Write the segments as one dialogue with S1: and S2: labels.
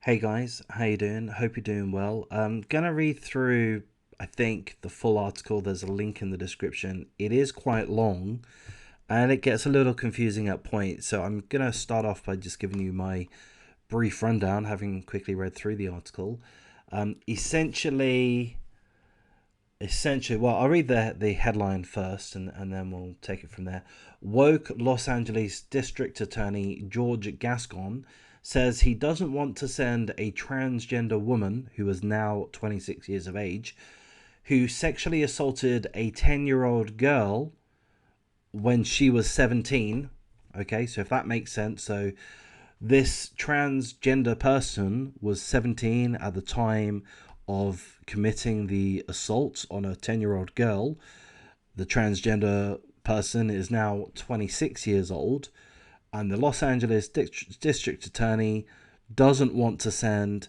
S1: Hey guys, how you doing? Hope you're doing well. I'm gonna read through, I think, the full article. There's a link in the description. It is quite long and it gets a little confusing at points. So I'm gonna start off by just giving you my brief rundown, having quickly read through the article. Essentially, well, I'll read the headline first, and then we'll take it from there. Woke Los Angeles District Attorney George Gascon says he doesn't want to send a transgender woman who is now 26 years of age, who sexually assaulted a 10-year-old girl when she was 17. Okay, so if that makes sense. So this transgender person was 17 at the time of committing the assault on a 10-year-old girl. The transgender person is now 26 years old, and the Los Angeles District Attorney doesn't want to send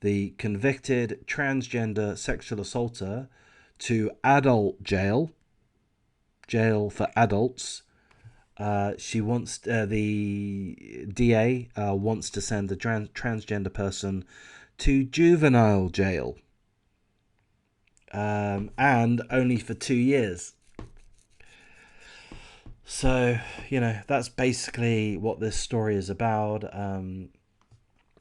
S1: the convicted transgender sexual assaulter to adult jail for adults. She wants the DA wants to send the transgender person to juvenile jail, and only for 2 years. So that's basically what this story is about.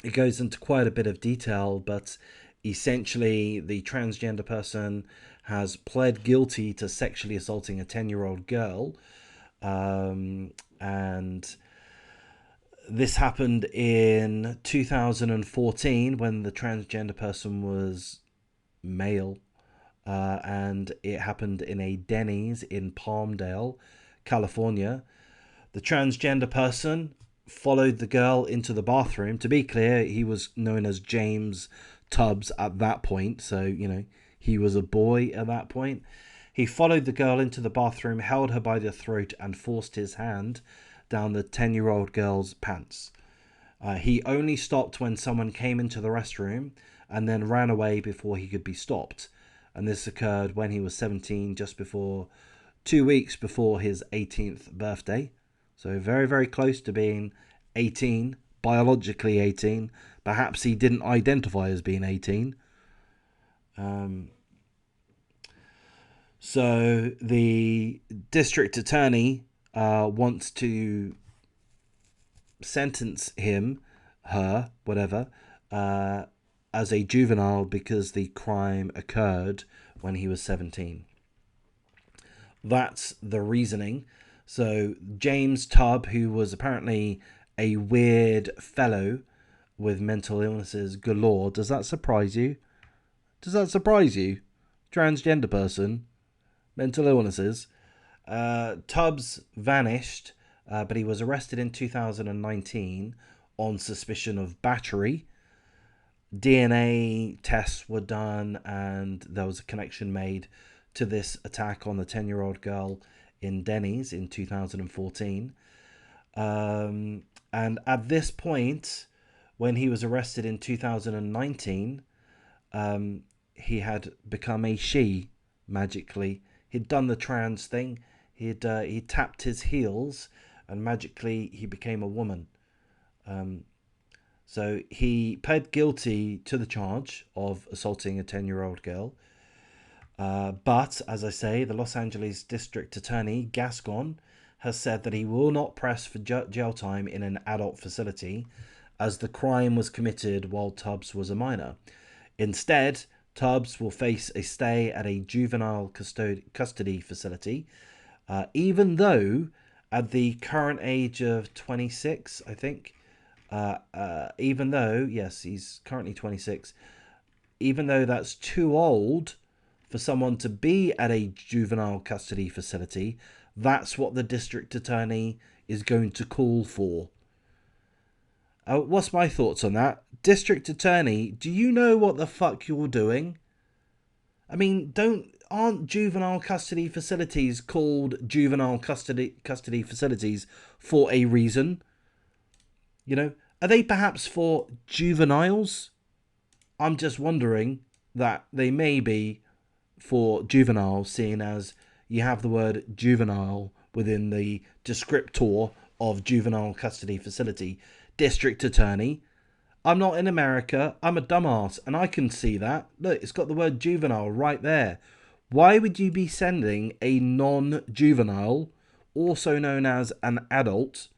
S1: It goes into quite a bit of detail, but essentially, the transgender person has pled guilty to sexually assaulting a 10-year-old girl, and this happened in 2014 when the transgender person was male, and it happened in a Denny's in Palmdale, California. The transgender person followed the girl into the bathroom. To be clear, he was known as James Tubbs at that point, so he was a boy at that point. He followed the girl into the bathroom, held her by the throat, and forced his hand down the 10-year-old girl's pants. He only stopped when someone came into the restroom and then ran away before he could be stopped. And this occurred when he was 17, just before 2 weeks before his 18th birthday. So very, very close to being 18, biologically 18. Perhaps he didn't identify as being 18. So the district attorney wants to sentence him, her, whatever, as a juvenile because the crime occurred when he was 17. That's the reasoning. So James Tubb, who was apparently a weird fellow with mental illnesses galore, does that surprise you? Does that surprise you? Transgender person, mental illnesses. Tubbs vanished, but he was arrested in 2019 on suspicion of battery. DNA tests were done, and there was a connection made to this attack on the 10-year-old girl in Denny's in 2014. And at this point, when he was arrested in 2019, he had become a she magically. He'd done the trans thing. He tapped his heels, and magically he became a woman. So he pled guilty to the charge of assaulting a 10-year-old girl. But, as I say, the Los Angeles District Attorney, Gascon, has said that he will not press for jail time in an adult facility, as the crime was committed while Tubbs was a minor. Instead, Tubbs will face a stay at a juvenile custody facility, even though at the current age of 26, I think, even though, yes, he's currently 26, even though that's too old for someone to be at a juvenile custody facility, that's what the district attorney is going to call for. What's my thoughts on that? District attorney, do you know what the fuck you're doing? I mean, aren't juvenile custody facilities called juvenile custody facilities for a reason? Are they perhaps for juveniles? I'm just wondering that they may be for juvenile, seeing as you have the word juvenile within the descriptor of juvenile custody facility. District attorney, I'm not in America. I'm a dumbass, and I can see that. Look, it's got the word juvenile right there. Why would you be sending a non-juvenile, also known as an adult,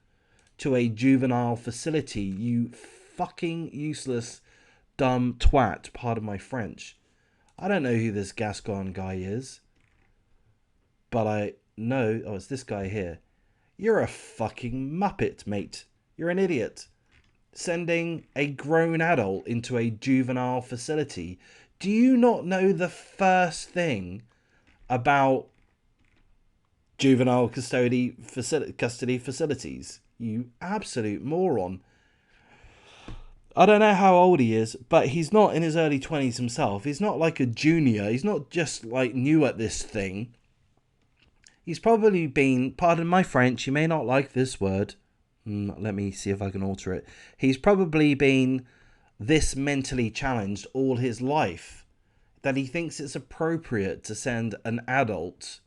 S1: to a juvenile facility? You fucking useless, dumb twat. Pardon my French. I don't know who this Gascon guy is, but I know. Oh, it's this guy here. You're a fucking muppet, mate. You're an idiot. Sending a grown adult into a juvenile facility. Do you not know the first thing about juvenile custody facilities? You absolute moron. I don't know how old he is, but he's not in his early 20s himself. He's not like a junior. He's not just like new at this thing. He's probably been, pardon my French, you may not like this word. Let me see if I can alter it. He's probably been this mentally challenged all his life that he thinks it's appropriate to send an adult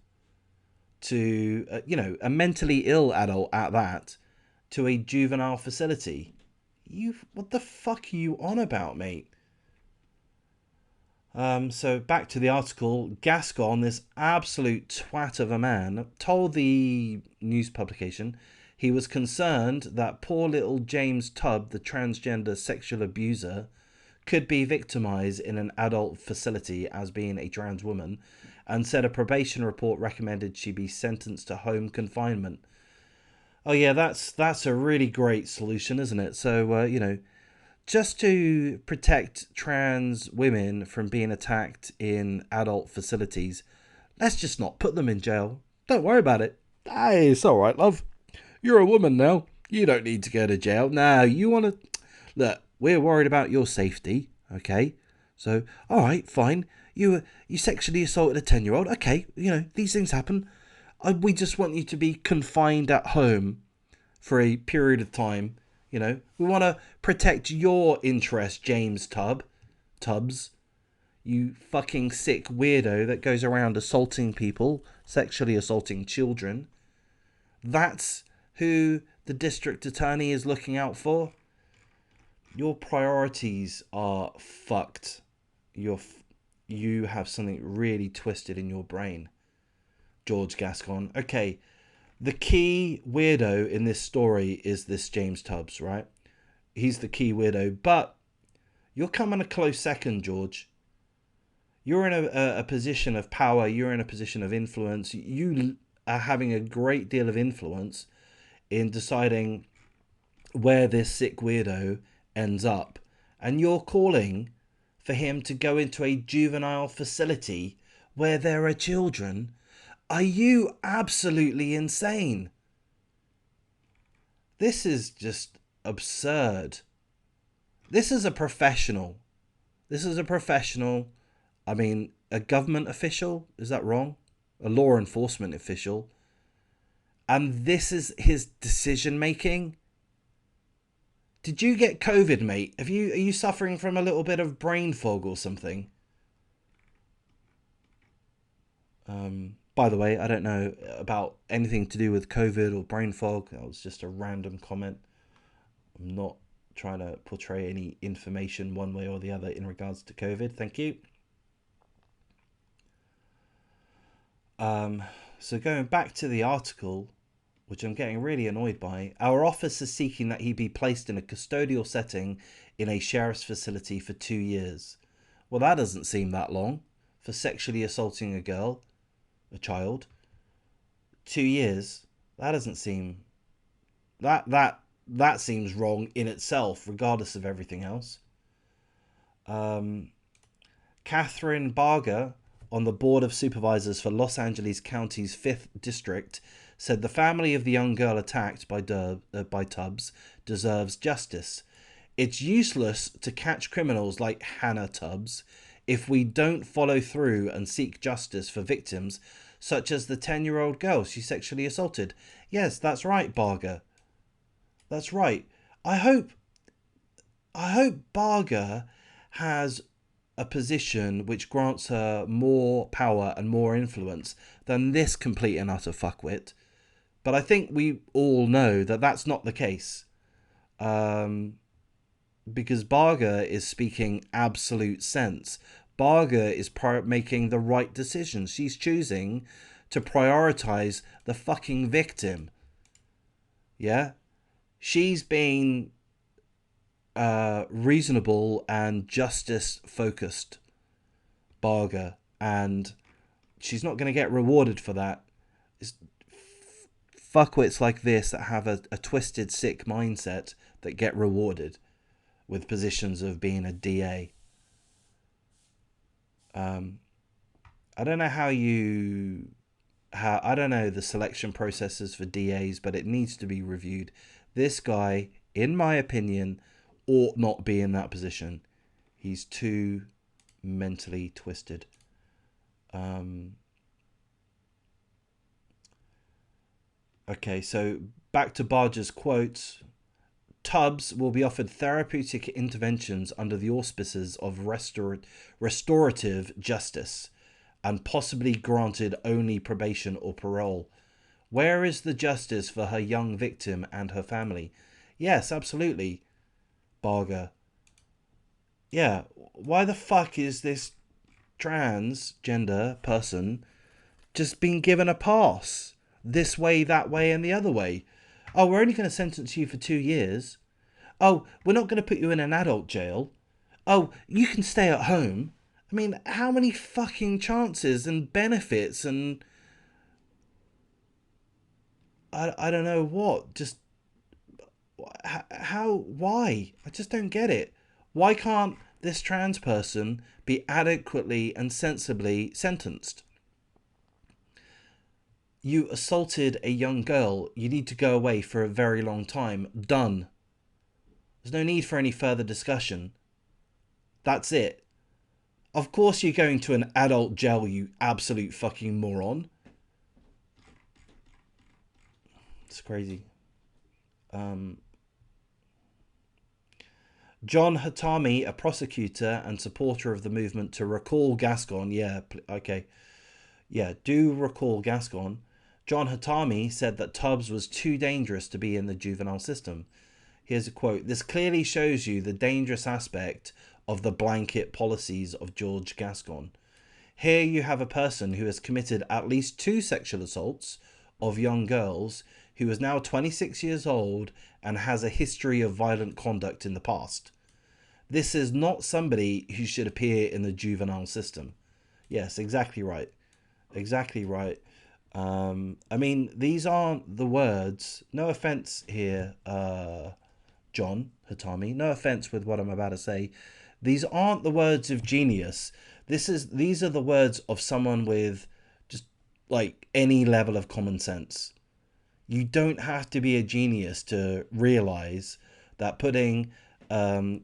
S1: to, a mentally ill adult at that, to a juvenile facility. What the fuck are you on about, mate? So back to the article. Gascon, this absolute twat of a man, told the news publication he was concerned that poor little James Tubb, the transgender sexual abuser, could be victimized in an adult facility as being a trans woman, and said a probation report recommended she be sentenced to home confinement. Oh yeah, that's a really great solution, isn't it? So just to protect trans women from being attacked in adult facilities, let's just not put them in jail. Don't worry about it. Hey, it's all right, love. You're a woman now. You don't need to go to jail. Now, you want to... Look, we're worried about your safety, okay? So, all right, fine. You sexually assaulted a 10-year-old. Okay, these things happen. We just want you to be confined at home for a period of time. We want to protect your interest, James Tubbs. You fucking sick weirdo that goes around assaulting people, sexually assaulting children. That's who the district attorney is looking out for. Your priorities are fucked. You have something really twisted in your brain, George Gascon. Okay, the key weirdo in this story is this James Tubbs, right? He's the key weirdo, but you're coming a close second, George. You're in a position of power. You're in a position of influence. You are having a great deal of influence in deciding where this sick weirdo ends up. And you're calling for him to go into a juvenile facility where there are children. Are you absolutely insane? This is just absurd. This is a professional. I mean, a government official? Is that wrong? A law enforcement official. And this is his decision making. Did you get COVID, mate? Are you suffering from a little bit of brain fog or something? By the way, I don't know about anything to do with COVID or brain fog. That was just a random comment. I'm not trying to portray any information one way or the other in regards to COVID. Thank you. So going back to the article, which I'm getting really annoyed by, our office is seeking that he be placed in a custodial setting in a sheriff's facility for 2 years. Well, that doesn't seem that long for sexually assaulting a child. 2 years. That doesn't seem... That seems wrong in itself, regardless of everything else. Catherine Barger, on the Board of Supervisors for Los Angeles County's 5th District, said the family of the young girl attacked by Tubbs deserves justice. It's useless to catch criminals like Hannah Tubbs if we don't follow through and seek justice for victims such as the 10-year-old girl she sexually assaulted. Yes, that's right, Barger. That's right. I hope Barger has a position which grants her more power and more influence than this complete and utter fuckwit. But I think we all know that that's not the case. because Barger is speaking absolute sense. Barger is making the right decision. She's choosing to prioritize the fucking victim. Yeah? She's being reasonable and justice focused, Barger, and she's not going to get rewarded for that. It's fuckwits like this that have a twisted, sick mindset that get rewarded with positions of being a DA. I don't know I don't know the selection processes for DAs, but it needs to be reviewed. This guy, in my opinion, ought not be in that position. He's too mentally twisted. Okay, so back to Barger's quotes. Tubbs will be offered therapeutic interventions under the auspices of restorative justice and possibly granted only probation or parole. Where is the justice for her young victim and her family? Yes, absolutely, Barger. Yeah, why the fuck is this transgender person just being given a pass? This way, that way, and the other way. Oh, we're only going to sentence you for 2 years. Oh, we're not going to put you in an adult jail. Oh, you can stay at home. I mean, how many fucking chances and benefits and I don't know what. Just how, why? I just don't get it. Why can't this trans person be adequately and sensibly sentenced? You assaulted a young girl. You need to go away for a very long time. Done. There's no need for any further discussion. That's it. Of course you're going to an adult jail, you absolute fucking moron. It's crazy. John Hatami, a prosecutor and supporter of the movement to recall Gascon. Yeah, okay. Yeah, do recall Gascon. John Hatami said that Tubbs was too dangerous to be in the juvenile system. Here's a quote. This clearly shows you the dangerous aspect of the blanket policies of George Gascon. Here you have a person who has committed at least 2 sexual assaults of young girls, who is now 26 years old and has a history of violent conduct in the past. This is not somebody who should appear in the juvenile system. Yes, exactly right. Exactly right. I mean, these aren't the words. No offense here, John Hatami. No offense with what I'm about to say. These aren't the words of genius. These are the words of someone with just like any level of common sense. You don't have to be a genius to realize that putting a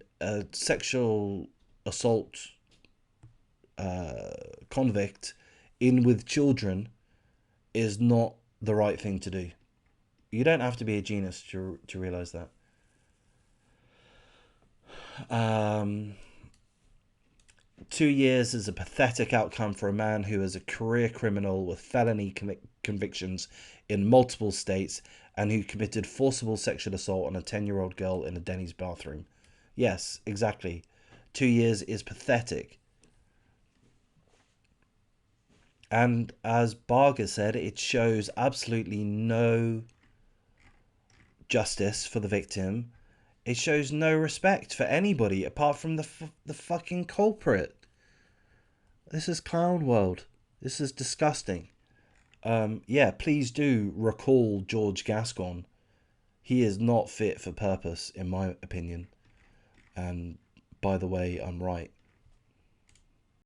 S1: sexual assault convict in with children is not the right thing to do. You don't have to be a genius to realize that. 2 years is a pathetic outcome for a man who is a career criminal with felony convictions in multiple states and who committed forcible sexual assault on a 10-year-old girl in a Denny's bathroom. Yes, exactly. 2 years is pathetic. And as Barger said, it shows absolutely no justice for the victim. It shows no respect for anybody apart from the fucking culprit. This is clown world. This is disgusting. Yeah, please do recall George Gascon. He is not fit for purpose, in my opinion. And by the way, I'm right.